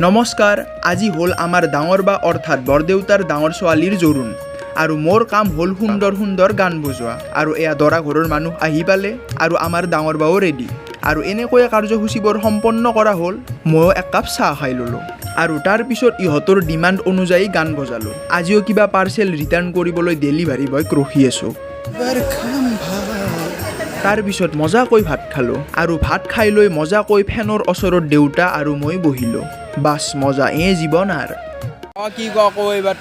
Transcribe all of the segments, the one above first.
নমস্কাৰ, আজি হ'ল আমাৰ ডাঙৰ বা অৰ্থাৎ বৰদেউতাৰ ডাঙৰ ছোৱালীৰ জোৰোণ আৰু মোৰ কাম হ'ল সুন্দৰ সুন্দৰ গান বজোৱা আৰু এয়া দৰা ঘৰৰ মানুহ আহি পালে আৰু আমাৰ ডাঙৰ বাও ৰেডি আৰু এনেকৈ কাৰ্যসূচীবোৰ সম্পন্ন কৰা হ'ল। ময়ো এক কাপ চাহ খাই ল'লোঁ আৰু তাৰ পিছত ইহঁতৰ ডিমাণ্ড অনুযায়ী গান বজালোঁ। আজিও কিবা পাৰ্চেল ৰিটাৰ্ণ কৰিবলৈ ডেলিভাৰী বয়ক ৰখি আছোঁ। তাৰ পিছত মজাকৈ ভাত খালোঁ আৰু ভাত খাই লৈ মজাকৈ ফেনৰ ওচৰত দেউতা আৰু মই বহিলোঁ। বাছ মজা জীৱন আৰু কি এইবাৰ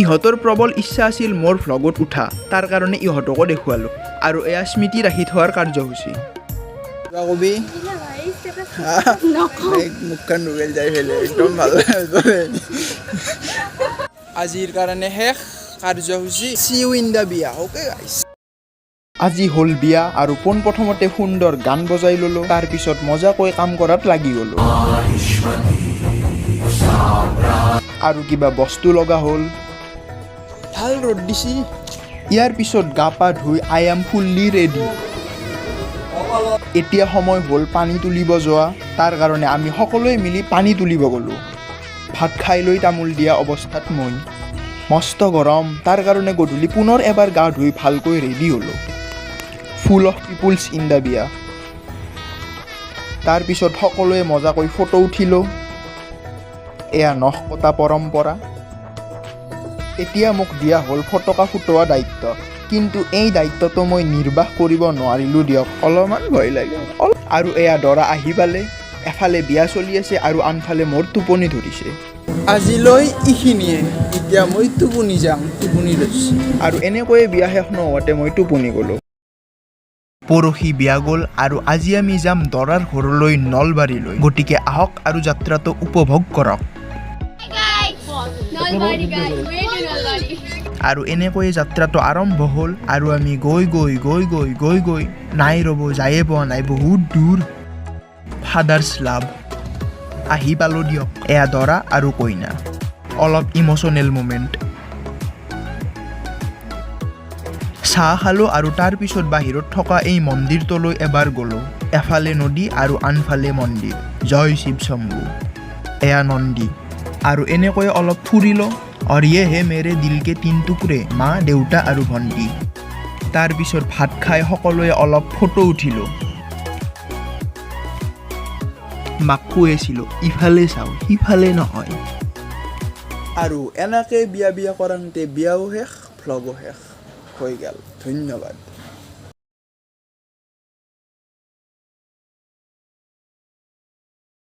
ইহঁতৰ প্ৰবল ইচ্ছা আছিল মোৰ ভ্লগত উঠা, তাৰ কাৰণে ইহঁতকো দেখুৱালোঁ আৰু এয়া স্মৃতি ৰাখি থোৱাৰ কাৰ্যসূচী। আজিৰ কাৰণে শেষ কাৰ্যসূচী। সি ইউ ইন দ্য বিয়া। অ'কে গাইছ। আজি হ'ল বিয়া আৰু পোনপ্ৰথমতে সুন্দৰ গান বজাই ল'লোঁ, তাৰপিছত মজাকৈ কাম কৰাত লাগি গ'লোঁ আৰু কিবা বস্তু লগা হ'ল। ভাল ৰ'দ দিছি। ইয়াৰ পিছত গা পা ধুই আই এম ফুল্লি ৰেডি। এতিয়া সময় হ'ল পানী তুলিব যোৱা, তাৰ কাৰণে আমি সকলোৱে মিলি পানী তুলিব গ'লোঁ। ভাত খাই লৈ তামোল দিয়া অৱস্থাত মই মস্ত গৰম, তাৰ কাৰণে গধূলি পুনৰ এবাৰ গা ধুই ভালকৈ ৰেডি হ'লোঁ। Full of peoples in the বিয়া। তাৰপিছত সকলোৱে মজাকৈ ফটো উঠিলোঁ। এয়া নখ কটা পৰম্পৰা। এতিয়া মোক দিয়া হ'ল ফটকা ফুটোৱা দায়িত্ব, কিন্তু এই দায়িত্বটো মই নিৰ্বাহ কৰিব নোৱাৰিলোঁ দিয়ক, অলপমান ভয় লাগে। আৰু এয়া দৰা আহি পালে, এফালে বিয়া চলি আছে আৰু আনফালে মোৰ টোপনি ধৰিছে। আজিলৈ এইখিনিয়ে, এতিয়া মই টোপনি যাম, টোপনি লৈছোঁ আৰু এনেকৈয়ে বিয়া শেষ নোহোৱাতে মই টোপনি গ'লোঁ। পৰহি বিয়া গ'ল আৰু আজি আমি যাম দৰাৰ ঘৰলৈ নলবাৰীলৈ, গতিকে আহক আৰু যাত্ৰাটো উপভোগ কৰক। আৰু এনেকৈয়ে যাত্ৰাটো আৰম্ভ হ'ল আৰু আমি গৈ গৈ গৈ গৈ গৈ গৈ নাই ৰ'ব, যায়ে পোৱা নাই, বহুত দূৰ। ফাদাৰ্ছ লাভ। আহি পালোঁ দিয়ক, এয়া দৰা আৰু কইনা। অলপ ইম'চনেল মুমেণ্ট। চাহ খালোঁ আৰু তাৰ পিছত বাহিৰত থকা এই মন্দিৰটোলৈ এবাৰ গ'লোঁ। এফালে নদী আৰু আনফালে মন্দিৰ। জয় শিৱ শম্ভু। এয়া নন্দী আৰু এনেকৈ অলপ ফুৰিলোঁ। আৰু ইয়ে হে মেৰে দিল কে তিন টুকুৰে, মা দেউতা আৰু ভণ্টি। তাৰপিছত ভাত খাই সকলোৱে অলপ ফটো উঠিলোঁ। মাক কৈ আছিলোঁ ইফালে চাওঁ, সিফালে নহয়। আৰু এনেকৈ বিয়া কৰাওঁতে বিয়াও শেষ, ভ্লগো শেষ হৈ গ'ল। ধন্যবাদ।